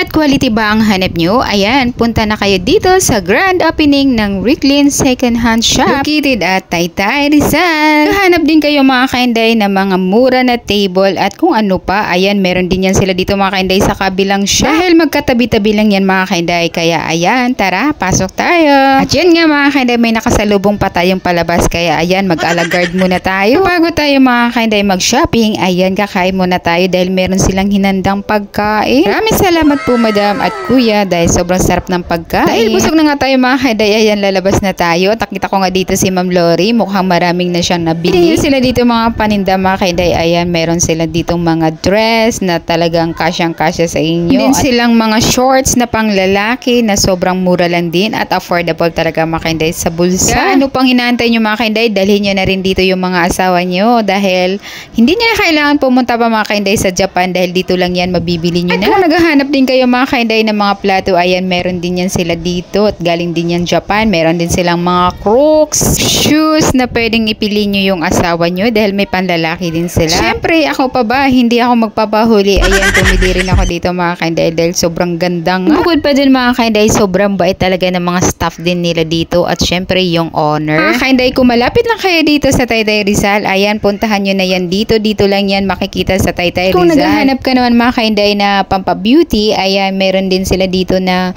At quality ba ang hanap nyo? Ayan, punta na kayo dito sa grand opening ng Ricklin Second Hand Shop located at Taytay, Rizal. Hanap din kayo mga kainday na mga mura na table at kung ano pa. Ayan, meron din yan sila dito mga kainday sa kabilang shop. Dahil magkatabi-tabi lang yan mga kainday. Kaya ayan, tara, pasok tayo. At yan nga mga kainday, may nakasalubong pa tayong palabas. Kaya ayan, mag-alagard muna tayo. Bago tayo mga kainday mag-shopping, ayan, kakain muna tayo dahil meron silang hinandang pagkain. Maraming salamat po madam at kuya dahil sobrang sarap ng pagkain. Dahil busog na nga tayo mga kainday, ayan, lalabas na tayo. Nakita ko nga dito si Ma'am Lori, mukhang maraming na siyang nabili. Sila dito mga paninda mga kainday, ayan, meron sila ditong mga dress na talagang kasyang-kasya sa inyo. Din silang mga shorts na panglalaki na sobrang mura lang din at affordable talaga mga kainday sa bulsa. Kaya ano pang inaantay nyo mga kainday, dalhin nyo na rin dito yung mga asawa nyo dahil hindi nyo na kailangan pumunta pa mga kainday sa Japan dahil dito lang yan mabibili nyo na. Kung naghahanap din kayo mga kainday ng mga plato, ayan, meron din yan sila dito at galing din yan Japan. Meron din silang mga crooks, shoes na pwedeng ipili nyo yung asawa nyo dahil may panlalaki din sila. Siyempre, ako pa ba, hindi ako magpapahuli. Ayan, pumili rin ako dito mga kainday dahil sobrang ganda nga. Bukod pa din mga kainday, sobrang bait talaga ng mga staff din nila dito at siyempre yung owner. Mga kainday, kung malapit lang kayo dito sa Taytay Rizal, ayan, puntahan nyo na yan dito. Dito lang yan makikita sa Taytay Rizal. Kung naghahanap ka naman mga kainday na pampa-beauty, ayan, meron din sila dito na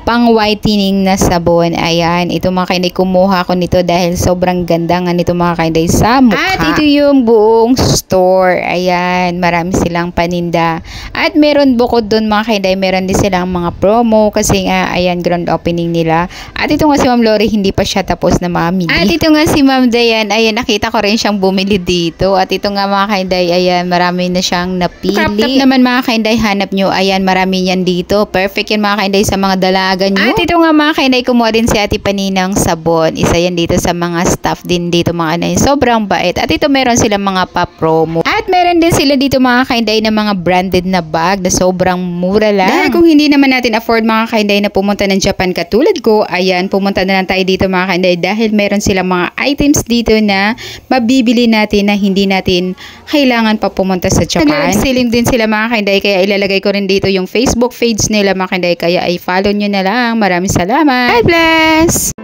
pang whitening na sabon. Ayan, ito mga kainday, kumuha ko nito dahil sobrang ganda nga nito mga kainday sa mukha. At ito yung buong store. Ayan, marami silang paninda. At meron bukod doon mga kainday, meron din silang mga promo kasi nga, ayan, grand opening nila. At ito nga si Ma'am Lori, hindi pa siya tapos na mamili. At ito nga si Ma'am Dayan, ayan, nakita ko rin siyang bumili dito. At ito nga mga kainday, ayan, marami na siyang napili. Crop top naman mga kainday, hanap nyo, ayan, marami yan dito. Perfect yan mga kainday sa mga dalaga nyo. At ito nga mga kainday, kumuha din si Ate Paninang sabon. Isa yan dito sa mga staff din dito mga kainday. Sobrang bait. At ito meron silang mga pa-promo. At meron din sila dito mga kainday na mga branded na bag na sobrang mura lang. Dahil kung hindi naman natin afford mga kainday na pumunta ng Japan katulad ko, ayan, pumunta na lang tayo dito mga kainday dahil meron silang mga items dito na mabibili natin na hindi natin kailangan pa pumunta sa Japan. Nag-selling din sila mga kainday kaya ilalagay ko rin dito yung Facebook page nila mga kainday kaya ay follow nyo na lang. Maraming salamat. God bless!